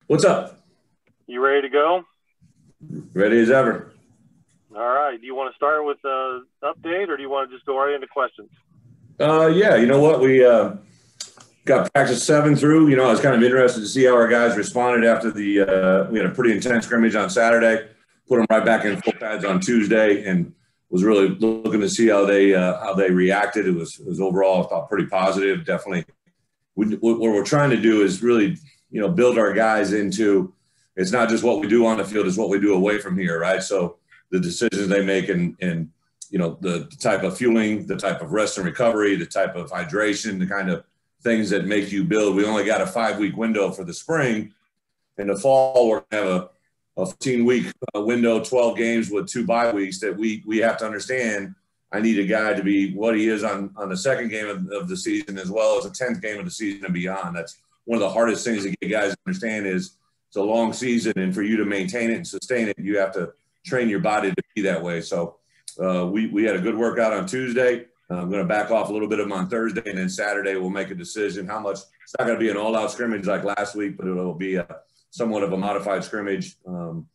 What's up? You ready to go? Ready as ever. All right. Do you want to start with an update, or do you want to just go right into questions? Yeah, you know what? We got practice 7 through. I was kind of interested to see how our guys responded after we had a pretty intense scrimmage on Saturday, put them right back in full pads on Tuesday, and was really looking to see how they reacted. It was overall, I thought, pretty positive. Definitely, what we're trying to do is really, build our guys into. It's not just what we do on the field; it's what we do away from here, right? So the decisions they make and the type of fueling, the type of rest and recovery, the type of hydration, the kind of things that make you build. We only got a 5-week window for the spring. In the fall, we're going to have a 15-week window, 12 games with 2 bye weeks that we have to understand. I need a guy to be what he is on the second game of the season, as well as the 10th game of the season and beyond. That's one of the hardest things to get guys to understand is it's a long season, and for you to maintain it and sustain it, you have to train your body to be that way. So we had a good workout on Tuesday. I'm going to back off a little bit of them on Thursday, and then Saturday we'll make a decision how much. It's not going to be an all-out scrimmage like last week, but it'll be somewhat of a modified scrimmage and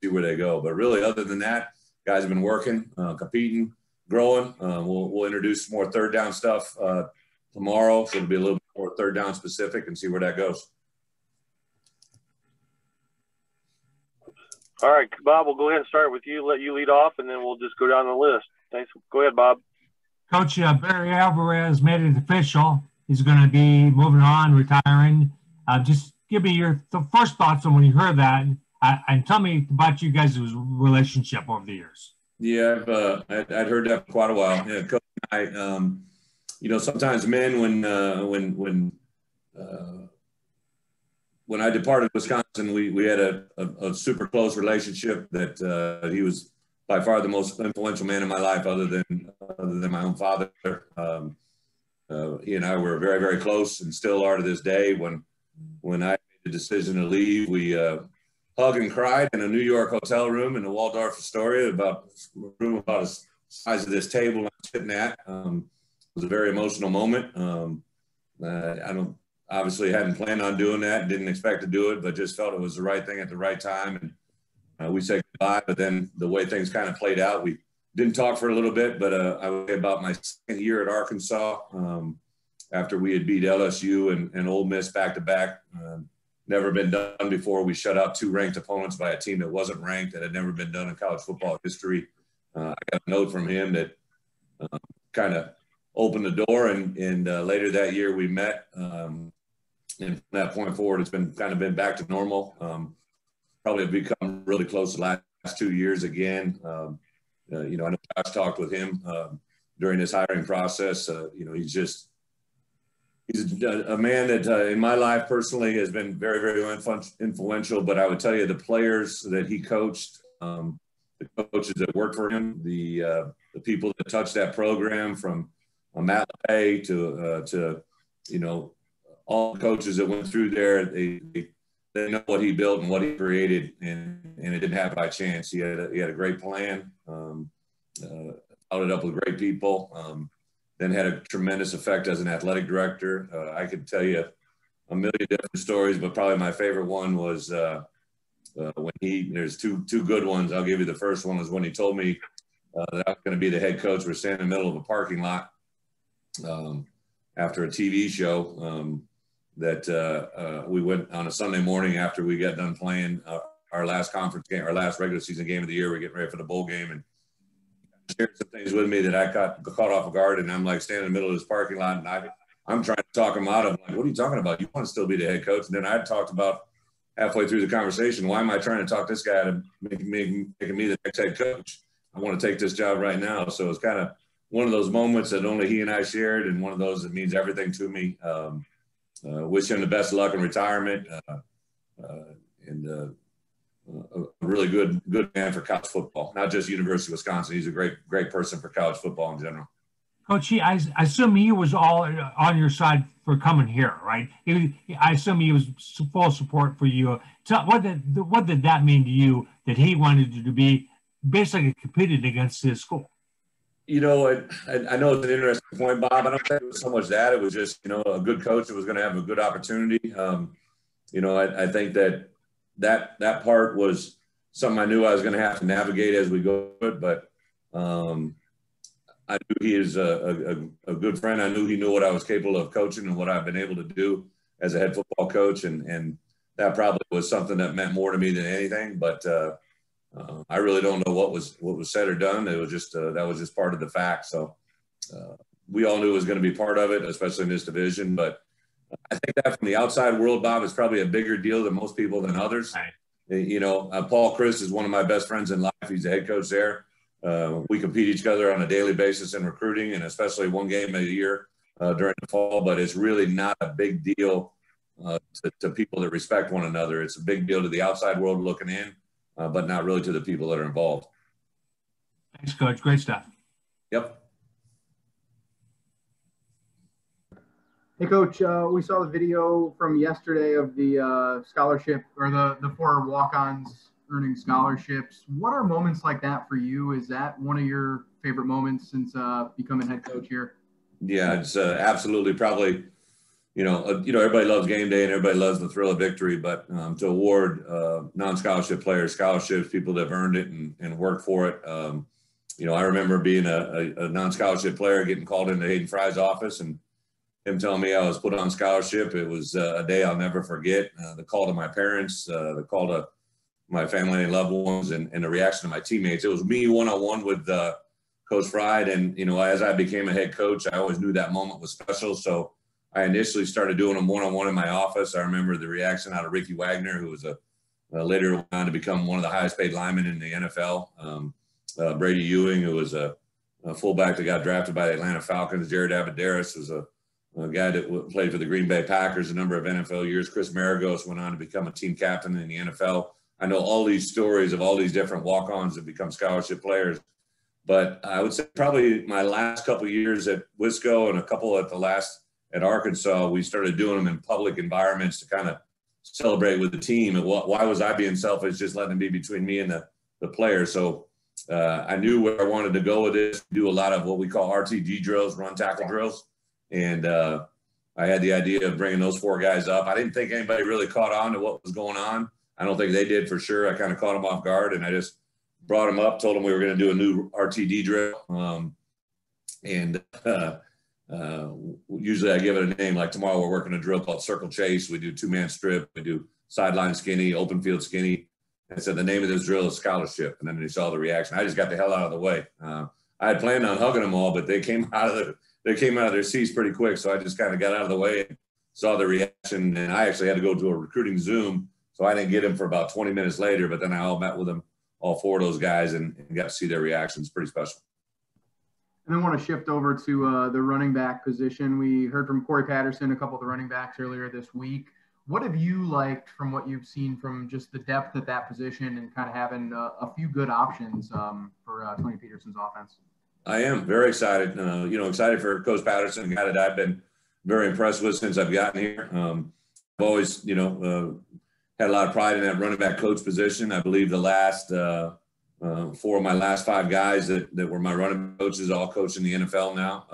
see where they go. But really, other than that, guys have been working, competing, growing. We'll introduce more third down stuff tomorrow, so it'll be a little bit more third down specific and see where that goes. All right, Bob, we'll go ahead and start with you, let you lead off, and then we'll just go down the list. Thanks. Go ahead, Bob. Coach, Barry Alvarez made it official. He's going to be moving on, retiring. Just give me your first thoughts on when you heard that, and tell me about you guys' relationship over the years. Yeah, I'd heard that for quite a while. Yeah, Coach and I, sometimes men, when I departed Wisconsin, we had a super close relationship that he was by far the most influential man in my life other than my own father. He and I were very, very close and still are to this day. When I made the decision to leave, we hugged and cried in a New York hotel room in the Waldorf Astoria, about the size of this table I'm sitting at. It was a very emotional moment. Obviously hadn't planned on doing that, didn't expect to do it, but just felt it was the right thing at the right time. And we said goodbye, but then the way things kind of played out, we didn't talk for a little bit, but I would say about my second year at Arkansas, after we had beat LSU and Ole Miss back-to-back, never been done before. We shut out 2 ranked opponents by a team that wasn't ranked, that had never been done in college football history. I got a note from him that kind of opened the door, and later that year we met. And from that point forward, it's been back to normal. Probably have become really close the last 2 years again. I know Josh talked with him during this hiring process. He's a man that in my life personally has been very, very influential. But I would tell you, the players that he coached, the coaches that worked for him, the people that touched that program, from Matt LePay to all the coaches that went through there, they know what he built and what he created, and it didn't happen by chance. He had a great plan, followed it up with great people, then had a tremendous effect as an athletic director. I could tell you a million different stories, but probably my favorite one was when there's two good ones. I'll give you the first one, was when he told me that I was going to be the head coach. We're standing in the middle of a parking lot after a TV show. That we went on a Sunday morning after we got done playing our last conference game, our last regular season game of the year. We're getting ready for the bowl game, and shared some things with me that I got caught off guard. And I'm like standing in the middle of this parking lot, and I'm trying to talk him out of, like, what are you talking about? You want to still be the head coach? And then I talked about halfway through the conversation, why am I trying to talk this guy to making me the next head coach? I want to take this job right now. So it's kind of one of those moments that only he and I shared, and one of those that means everything to me. Wish him the best of luck in retirement, and a really good man for college football, not just University of Wisconsin. He's a great person for college football in general. Coach, I assume he was all on your side for coming here, right? I assume he was full support for you. So what did that mean to you, that he wanted you to be basically competing against his school? I know it's an interesting point, Bob. I don't think it was so much that. It was just, a good coach that was going to have a good opportunity. I think that part was something I knew I was going to have to navigate as we go, but I knew he is a good friend. I knew he knew what I was capable of coaching and what I've been able to do as a head football coach. And that probably was something that meant more to me than anything, but I really don't know what was said or done. It was just, that was just part of the fact. So we all knew it was going to be part of it, especially in this division. But I think that from the outside world, Bob, is probably a bigger deal than most people than others. Right. Paul Chris is one of my best friends in life. He's the head coach there. We compete each other on a daily basis in recruiting, and especially one game a year during the fall. But it's really not a big deal to people that respect one another. It's a big deal to the outside world looking in, but not really to the people that are involved. Thanks, Coach. Great stuff. Yep. Hey, Coach, we saw the video from yesterday of the scholarship, or the 4 walk-ons earning scholarships. What are moments like that for you? Is that one of your favorite moments since becoming head coach here? Yeah, it's absolutely probably, everybody loves game day and everybody loves the thrill of victory, but to award non-scholarship players scholarships, people that have earned it and worked for it. I remember being a non-scholarship player getting called into Hayden Fry's office and him telling me I was put on scholarship. It was a day I'll never forget. The call to my parents, the call to my family and loved ones, and the reaction of my teammates. It was me one-on-one with Coach Fry. And, as I became a head coach, I always knew that moment was special. So I initially started doing them one-on-one in my office. I remember the reaction out of Ricky Wagner, who was later went on to become one of the highest paid linemen in the NFL. Brady Ewing, who was a fullback that got drafted by the Atlanta Falcons. Jared Abadaris was a guy that played for the Green Bay Packers a number of NFL years. Chris Maragos went on to become a team captain in the NFL. I know all these stories of all these different walk-ons that become scholarship players. But I would say probably my last couple of years at Wisco and a couple at Arkansas, we started doing them in public environments to kind of celebrate with the team. And why was I being selfish, just letting them be between me and the player? So I knew where I wanted to go with this, do a lot of what we call RTD drills, run tackle drills. And I had the idea of bringing those 4 guys up. I didn't think anybody really caught on to what was going on. I don't think they did for sure. I kind of caught them off guard, and I just brought them up, told them we were going to do a new RTD drill. Usually I give it a name, like tomorrow we're working a drill called Circle Chase. We do 2-man strip. We do sideline skinny, open field skinny. I said the name of this drill is scholarship. And then they saw the reaction. I just got the hell out of the way. I had planned on hugging them all, but they came out of their seats pretty quick. So I just kind of got out of the way and saw the reaction. And I actually had to go to a recruiting Zoom. So I didn't get him for about 20 minutes later, but then I all met with them, all 4 of those guys, and got to see their reactions. Pretty special. And then want to shift over to the running back position. We heard from Corey Patterson, a couple of the running backs earlier this week. What have you liked from what you've seen from just the depth at that position and kind of having a few good options for Tony Peterson's offense? I am very excited. Excited for Coach Patterson, a guy that I've been very impressed with since I've gotten here. I've always, had a lot of pride in that running back coach position. I believe the last 4 of my last 5 guys that were my running coaches all coach in the NFL now.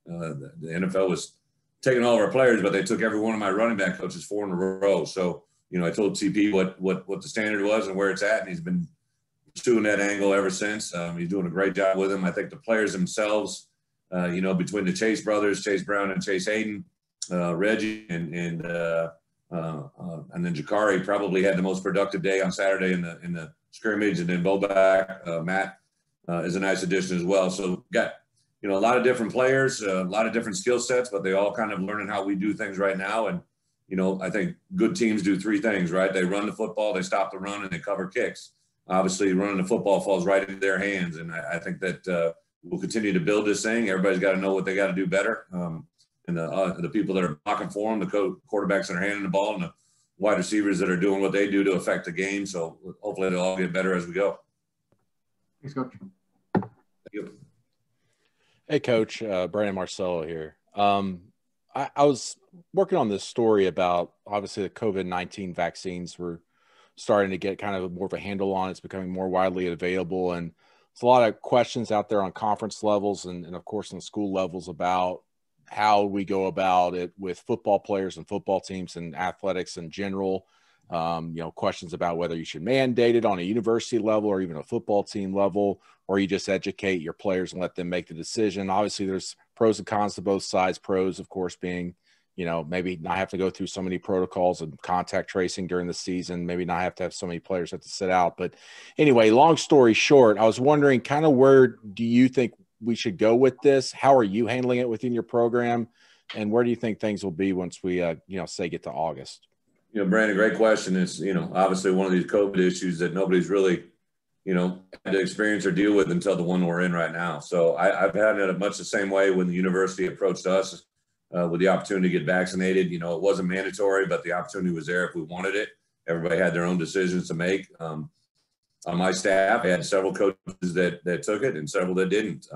The NFL was taking all of our players, but they took every one of my running back coaches 4 in a row. So, I told TP what the standard was and where it's at, and he's been pursuing that angle ever since. He's doing a great job with them. I think the players themselves, between the Chase brothers, Chase Brown and Chase Hayden, Reggie and then Jakari probably had the most productive day on Saturday in the scrimmage, and then Boback, Matt is a nice addition as well. So got a lot of different players, a lot of different skill sets, but they all kind of learning how we do things right now. And I think good teams do 3 things, right? They run the football, they stop the run, and they cover kicks. Obviously, running the football falls right into their hands, and I think that we'll continue to build this thing. Everybody's got to know what they got to do better. And the people that are blocking for them, the quarterbacks that are handing the ball, and the wide receivers that are doing what they do to affect the game. So hopefully they'll all get better as we go. Thanks, Coach. Thank you. Hey, Coach. Brandon Marcello here. I was working on this story about, obviously, the COVID-19 vaccines were starting to get kind of more of a handle on. It's becoming more widely available. And there's a lot of questions out there on conference levels and of course, on school levels about how we go about it with football players and football teams and athletics in general. Questions about whether you should mandate it on a university level or even a football team level, or you just educate your players and let them make the decision. Obviously, there's pros and cons to both sides. Pros, of course, being, maybe not have to go through so many protocols and contact tracing during the season, maybe not have to have so many players have to sit out. But anyway, long story short, I was wondering kind of where do you think we should go with this? How are you handling it within your program? And where do you think things will be once we, say get to August? Brandon, great question. It's, obviously one of these COVID issues that nobody's really, had to experience or deal with until the one we're in right now. So I've had it much the same way when the university approached us with the opportunity to get vaccinated. It wasn't mandatory, but the opportunity was there if we wanted it. Everybody had their own decisions to make. On my staff, I had several coaches that took it and several that didn't.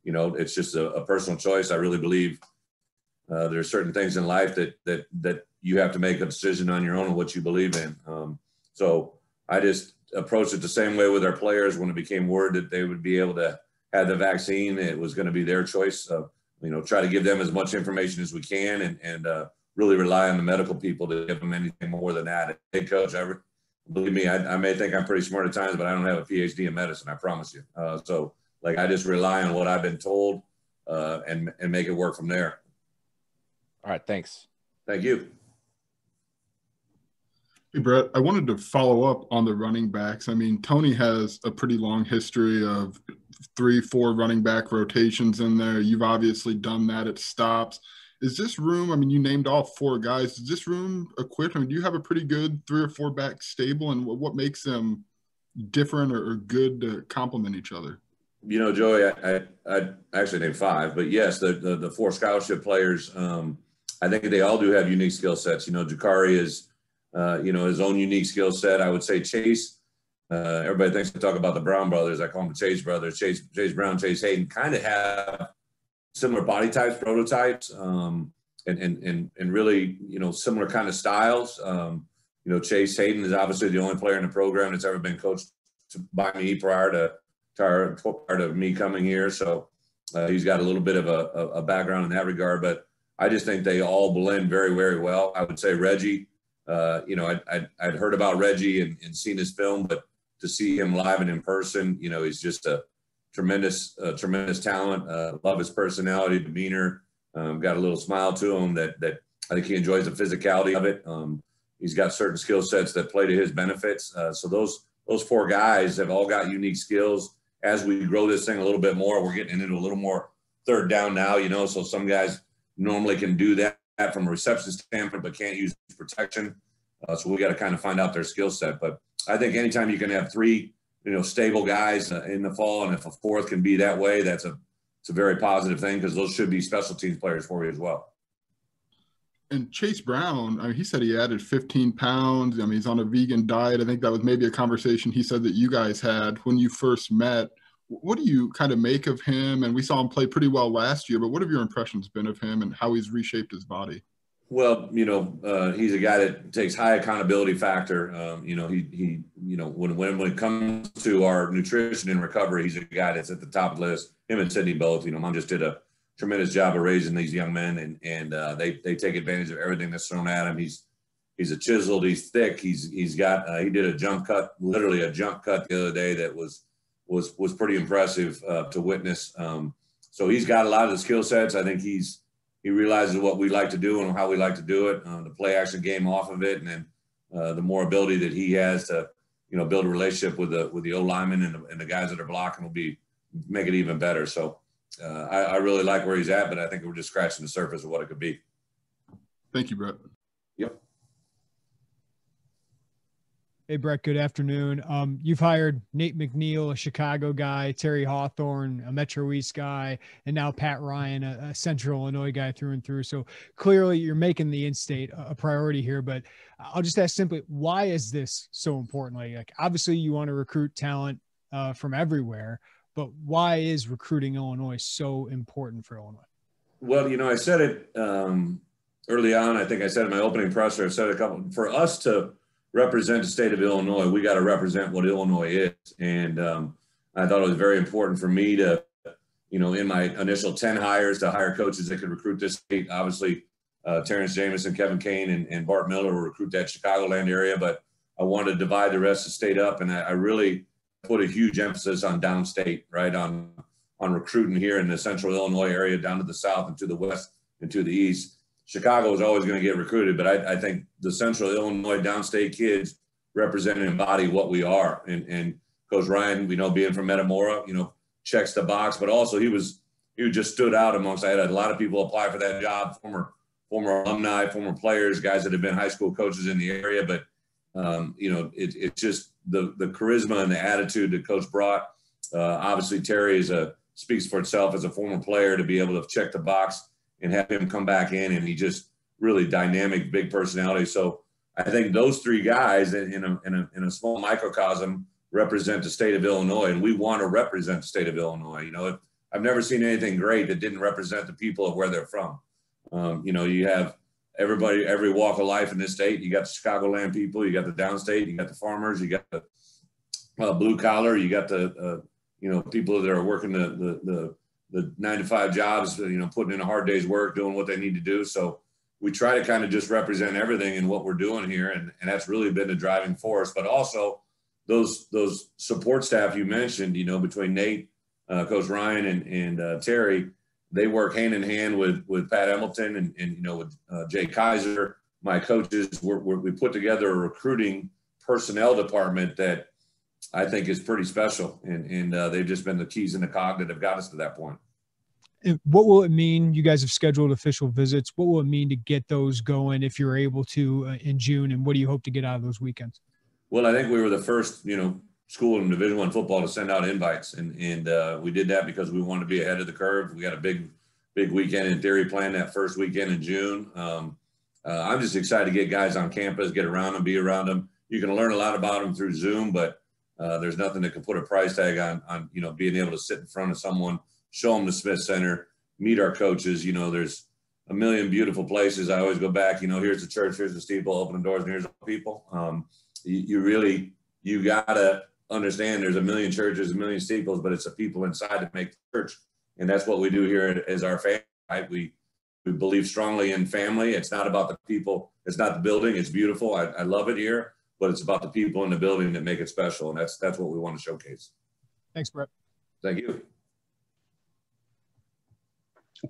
It's just a personal choice. I really believe there are certain things in life that you have to make a decision on your own and what you believe in. So I just approached it the same way with our players when it became word that they would be able to have the vaccine. It was going to be their choice. Try to give them as much information as we can and really rely on the medical people to give them anything more than that. Hey, coach, believe me, I may think I'm pretty smart at times, but I don't have a PhD in medicine, I promise you. I just rely on what I've been told and make it work from there. All right, thanks. Thank you. Hey, Bret, I wanted to follow up on the running backs. I mean, Tony has a pretty long history of 3-4 running back rotations in there. You've obviously done that at stops. Is this room, I mean, you named all 4 guys. Is this room equipped? I mean, do you have a pretty good 3 or 4 back stable, and what makes them different or good to complement each other? Joey, I actually named 5, but yes, the 4 scholarship players, I think they all do have unique skill sets. Jakari is, his own unique skill set. I would say Chase, everybody thinks I talk about the Brown brothers. I call them the Chase brothers. Chase Brown, Chase Hayden kind of have similar body types, prototypes, and really, similar kind of styles. Chase Hayden is obviously the only player in the program that's ever been coached by me prior to me coming here. So he's got a little bit of a background in that regard, but I just think they all blend very, very well. I would say Reggie, I'd heard about Reggie and seen his film, but to see him live and in person, he's just a tremendous talent. Love his personality, demeanor. Got a little smile to him that I think he enjoys the physicality of it. He's got certain skill sets that play to his benefits. So those 4 guys have all got unique skills. As we grow this thing a little bit more, we're getting into a little more third down now, so some guys normally can do that from a reception standpoint, but can't use protection. So we got to kind of find out their skill set. But I think anytime you can have 3, stable guys in the fall, and if a 4th can be that way, it's a very positive thing, because those should be special teams players for you as well. And Chase Brown, I mean, he said he added 15 pounds. I mean, he's on a vegan diet. I think that was maybe a conversation he said that you guys had when you first met. What do you kind of make of him? And we saw him play pretty well last year, but what have your impressions been of him and how he's reshaped his body? Well, he's a guy that takes high accountability factor. When it comes to our nutrition and recovery, he's a guy that's at the top of the list. Him and Sydney both. Mom just did a tremendous job of raising these young men, and they take advantage of everything that's thrown at him. He's a chiseled. He's thick. He did a jump cut, literally a jump cut the other day that was pretty impressive to witness. So he's got a lot of the skill sets. I think he realizes what we like to do and how we like to do it, the play action game off of it. And then the more ability that he has to, build a relationship with the O linemen and the guys that are blocking will make it even better. So I really like where he's at, but I think we're just scratching the surface of what it could be. Thank you, Bret. Yep. Hey, Bret, good afternoon. You've hired Nate McNeil, a Chicago guy, Terry Hawthorne, a Metro East guy, and now Pat Ryan, a Central Illinois guy through and through. So clearly you're making the in-state a priority here, but I'll just ask simply, why is this so important? Like obviously you want to recruit talent from everywhere, but why is recruiting Illinois so important for Illinois? Well, I said it early on. I think I said in my opening presser, I said for us to represent the state of Illinois, we got to represent what Illinois is. And I thought it was very important for me to, in my initial 10 hires to hire coaches that could recruit this state. Obviously, Terrence Jamison, Kevin Kane, and Bart Miller will recruit that Chicagoland area, but I wanted to divide the rest of the state up, and I really put a huge emphasis on downstate, right, on recruiting here in the central Illinois area, down to the south and to the west and to the east. Chicago is always going to get recruited, but I think the central Illinois downstate kids represent and embody what we are. And Coach Ryan, being from Metamora, checks the box, but also he just stood out amongst. I had a lot of people apply for that job, former alumni, former players, guys that have been high school coaches in the area, but it's just the charisma and the attitude that Coach brought. Obviously, Terry speaks for itself as a former player to be able to check the box and have him come back in, and he just really dynamic, big personality. So I think those three guys in a small microcosm represent the state of Illinois, and we want to represent the state of Illinois. I've never seen anything great that didn't represent the people of where they're from. You have everybody, every walk of life in this state. You got the Chicagoland people, you got the downstate, you got the farmers, you got the blue collar, you got the people that are working the 9-to-5 jobs, putting in a hard day's work, doing what they need to do. So we try to kind of just represent everything in what we're doing here. And that's really been the driving force, but also those support staff you mentioned, between Nate, Coach Ryan and Terry, they work hand in hand with Pat Hamilton and with Jay Kaiser, my coaches. We put together a recruiting personnel department that I think is pretty special, and they've just been the keys in the cog that have got us to that point. And what will it mean? You guys have scheduled official visits. What will it mean to get those going if you're able to in June? And what do you hope to get out of those weekends? Well, I think we were the first, school in Division I football to send out invites, and we did that because we wanted to be ahead of the curve. We got a big weekend in theory planned that first weekend in June. I'm just excited to get guys on campus, get around them, be around them. You can learn a lot about them through Zoom, but there's nothing that can put a price tag on being able to sit in front of someone, show them the Smith Center, meet our coaches. There's a million beautiful places. I always go back, here's the church, here's the steeple, open the doors, and here's the people. You gotta understand there's a million churches, a million steeples, but it's the people inside that make the church. And that's what we do here as our family, right? We believe strongly in family. It's not about the people. It's not the building. It's beautiful. I love it here, but it's about the people in the building that make it special. And that's what we want to showcase. Thanks, Bret. Thank you.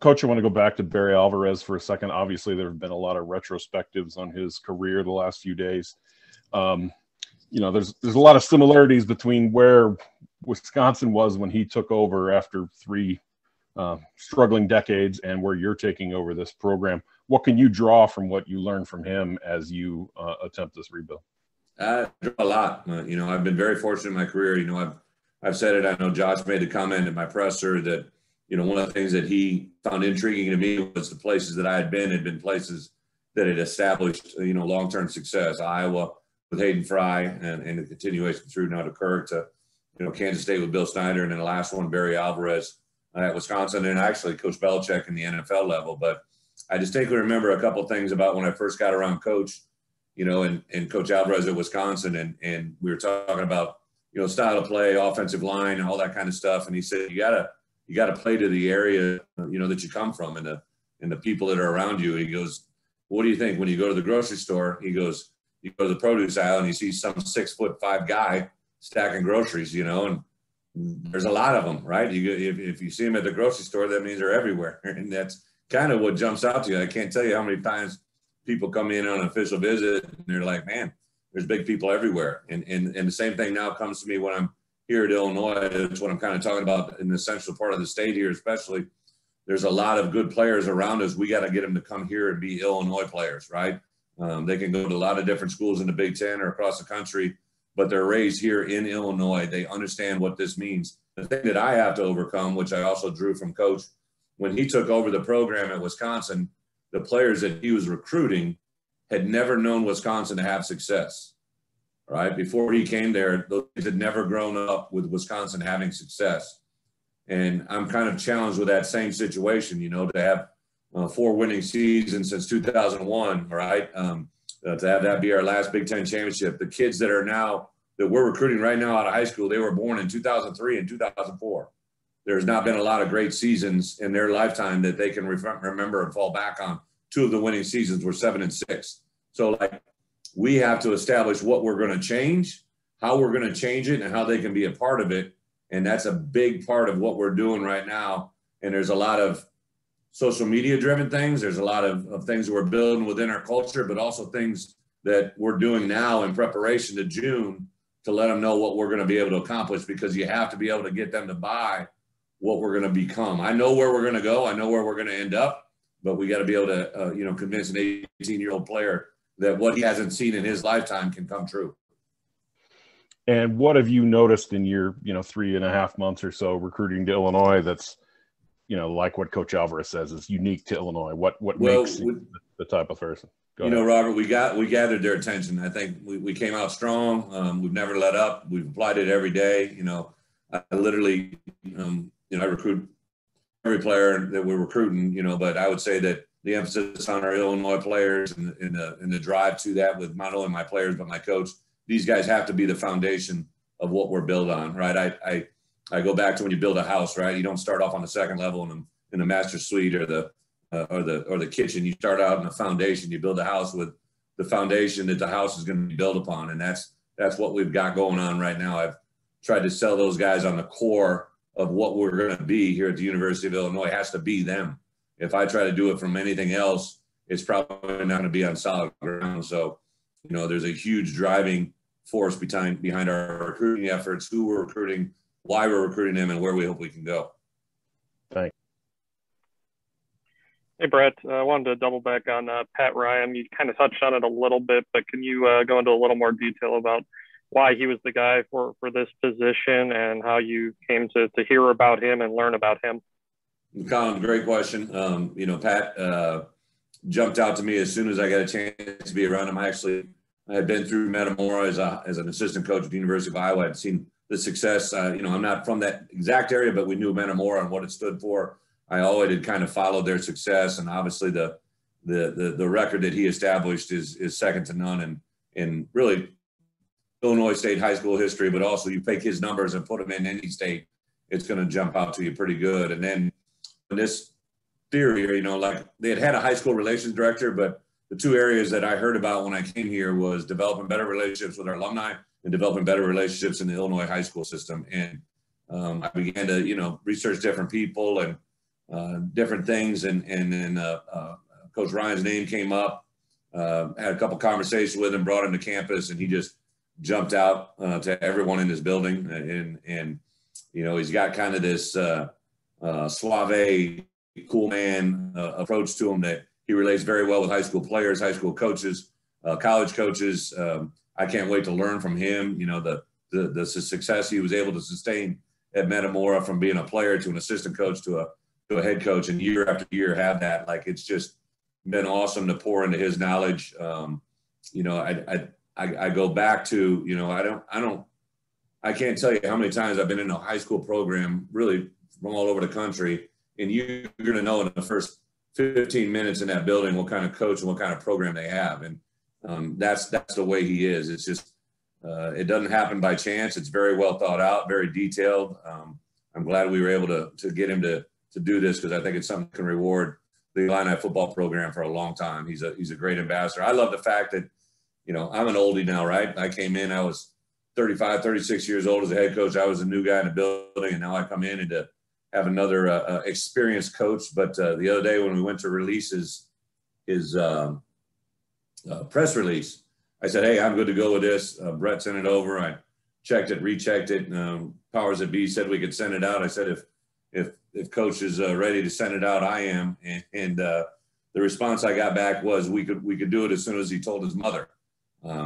Coach, I want to go back to Barry Alvarez for a second. Obviously, there have been a lot of retrospectives on his career the last few days. There's a lot of similarities between where Wisconsin was when he took over after 3 struggling decades and where you're taking over this program. What can you draw from what you learned from him as you attempt this rebuild? I draw a lot. I've been very fortunate in my career. I've said it. I know Josh made the comment in my presser that, one of the things that he found intriguing to me was the places that I had been places that had established, long-term success. Iowa with Hayden Fry and the continuation through now to Kirk to, Kansas State with Bill Snyder, and then the last one, Barry Alvarez at Wisconsin, and actually Coach Belichick in the NFL level. But I distinctly remember a couple of things about when I first got around Coach, and Coach Alvarez at Wisconsin, and we were talking about, style of play, offensive line, and all that kind of stuff. And he said, you gotta play to the area, that you come from and the people that are around you. He goes, what do you think when you go to the grocery store? He goes, you go to the produce aisle and you see some 6'5" guy stacking groceries, and there's a lot of them, right? If you see them at the grocery store, that means they're everywhere. And that's kind of what jumps out to you. I can't tell you how many times people come in on an official visit and they're like, man, there's big people everywhere. And the same thing now comes to me when I'm here at Illinois. That's what I'm kind of talking about in the central part of the state here, especially. There's a lot of good players around us. We got to get them to come here and be Illinois players, right? They can go to a lot of different schools in the Big Ten or across the country, but they're raised here in Illinois. They understand what this means. The thing that I have to overcome, which I also drew from Coach, when he took over the program at Wisconsin, the players that he was recruiting had never known Wisconsin to have success, right? Before he came there, those kids had never grown up with Wisconsin having success. And I'm kind of challenged with that same situation, to have 4 winning seasons since 2001, right? To have that be our last Big Ten championship. The kids that we're recruiting right now out of high school, they were born in 2003 and 2004. there's not been a lot of great seasons in their lifetime that they can remember and fall back on. 2 of the winning seasons were 7-6. So like, we have to establish what we're going to change, how we're going to change it, and how they can be a part of it. And that's a big part of what we're doing right now. And there's a lot of social media driven things. There's a lot of things that we're building within our culture, but also things that we're doing now in preparation to June to let them know what we're going to be able to accomplish, because you have to be able to get them to buy what we're going to become. I know where we're going to go. I know where we're going to end up, but we got to be able to, convince an 18-year-old player that what he hasn't seen in his lifetime can come true. And what have you noticed in your, 3.5 months or so recruiting to Illinois that's, like what Coach Alvarez says is unique to Illinois? What makes the type of person? Robert, we gathered their attention. I think we came out strong. We've never let up. We've applied it every day. I literally, I recruit every player that we're recruiting, but I would say that the emphasis on our Illinois players and the drive to that with not only my players, but my coach, these guys have to be the foundation of what we're built on, right? I go back to when you build a house, right? You don't start off on the second level in the master suite or the kitchen. You start out in the foundation. You build a house with the foundation that the house is going to be built upon. And that's what we've got going on right now. I've tried to sell those guys on the core of what we're going to be here at the University of Illinois. It has to be them. If I try to do it from anything else, it's probably not going to be on solid ground. So, there's a huge driving force behind our recruiting efforts, who we're recruiting, why we're recruiting them, and where we hope we can go. Thanks. Hey, Bret, I wanted to double back on Pat Ryan. You kind of touched on it a little bit, but can you go into a little more detail about why he was the guy for this position and how you came to hear about him and learn about him? Colin, great question. Pat jumped out to me as soon as I got a chance to be around him. I had been through Metamora as an assistant coach at the University of Iowa. I'd seen the success. I'm not from that exact area, but we knew Metamora and what it stood for. I always had kind of followed their success, and obviously the record that he established is second to none in really Illinois State high school history. But also, you take his numbers and put them in any state, it's going to jump out to you pretty good. And then in this theory, like they had a high school relations director, but the 2 areas that I heard about when I came here was developing better relationships with our alumni and developing better relationships in the Illinois high school system. And I began to, research different people and different things. And then Coach Ryan's name came up, had a couple conversations with him, brought him to campus, and he just jumped out to everyone in his building. And he's got kind of this suave, cool man approach to him that he relates very well with high school players, high school coaches, college coaches. I can't wait to learn from him. The success he was able to sustain at Metamora, from being a player to an assistant coach to a head coach, and year after year have that. Like, it's just been awesome to pour into his knowledge. I go back to, I can't tell you how many times I've been in a high school program, really from all over the country, and you're going to know in the first 15 minutes in that building what kind of coach and what kind of program they have. And that's the way he is. It's just, it doesn't happen by chance. It's very well thought out, very detailed. I'm glad we were able to get him to do this, because I think it's something that can reward the Illini football program for a long time. He's a great ambassador. I love the fact that, I'm an oldie now, right? I came in, I was 35, 36 years old as a head coach. I was a new guy in the building, and now I come in and to have another experienced coach. But the other day when we went to release his press release, I said, hey, I'm good to go with this. Bret sent it over. I checked it, rechecked it. Powers that be said we could send it out. I said, if coach is ready to send it out, I am. And the response I got back was we could do it as soon as he told his mother.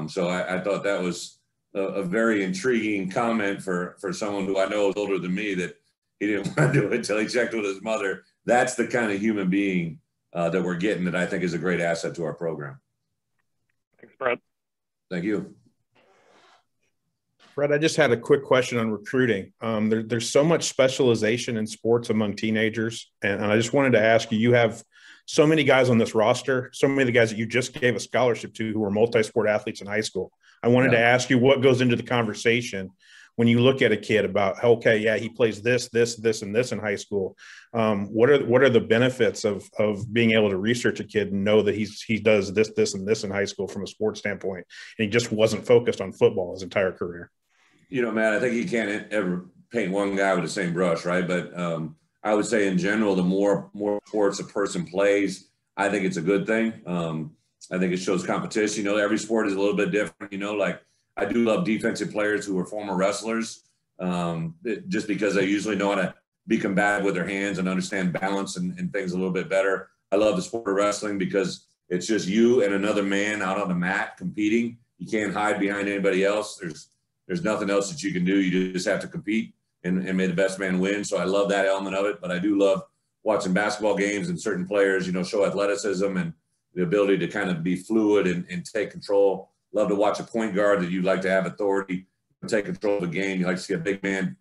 So I thought that was a very intriguing comment for someone who I know is older than me, that he didn't want to do it until he checked with his mother. That's the kind of human being that we're getting, that I think is a great asset to our program. Thanks, Bret. Thank you. Bret, I just had a quick question on recruiting. There's so much specialization in sports among teenagers, and I just wanted to ask you, you have so many guys on this roster, so many of the guys that you just gave a scholarship to who were multi-sport athletes in high school. I wanted to ask you what goes into the conversation when you look at a kid about, okay, yeah, he plays this, and this in high school. What are the benefits of being able to research a kid and know that he does this, and this in high school from a sports standpoint, and he just wasn't focused on football his entire career? You know, man, I think you can't ever paint one guy with the same brush, right? But I would say in general, the more sports a person plays, I think it's a good thing. I think it shows competition. You know, every sport is a little bit different. You know, like I do love defensive players who are former wrestlers, just because they usually know how to be combative with their hands and understand balance and things a little bit better. I love the sport of wrestling because it's just you and another man out on the mat competing. You can't hide behind anybody else. There's nothing else that you can do. You just have to compete and may the best man win. So I love that element of it. But I do love watching basketball games and certain players, you know, show athleticism and the ability to kind of be fluid and take control. Love to watch a point guard that you'd like to have authority, take control of the game. You like to see a big man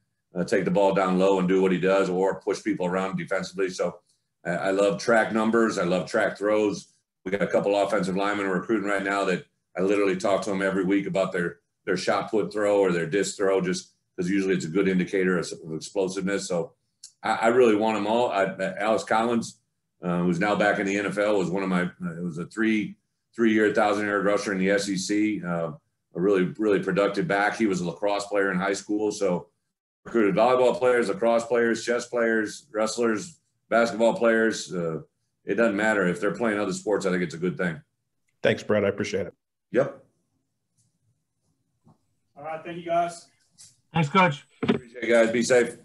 take the ball down low and do what he does, or push people around defensively. So I love track numbers. I love track throws. We got a couple offensive linemen recruiting right now that I literally talk to them every week about their shot put throw or their disc throw, just because usually it's a good indicator of explosiveness. So I really want them all. Alex Collins, who's now back in the NFL, was one of my. It was a three-year 1,000-yard rusher in the SEC. A really productive back. He was a lacrosse player in high school, so recruited volleyball players, lacrosse players, chess players, wrestlers, basketball players. It doesn't matter if they're playing other sports. I think it's a good thing. Thanks, Brett. I appreciate it. Yep. All right. Thank you, guys. Thanks, Coach. Appreciate it, guys. Be safe.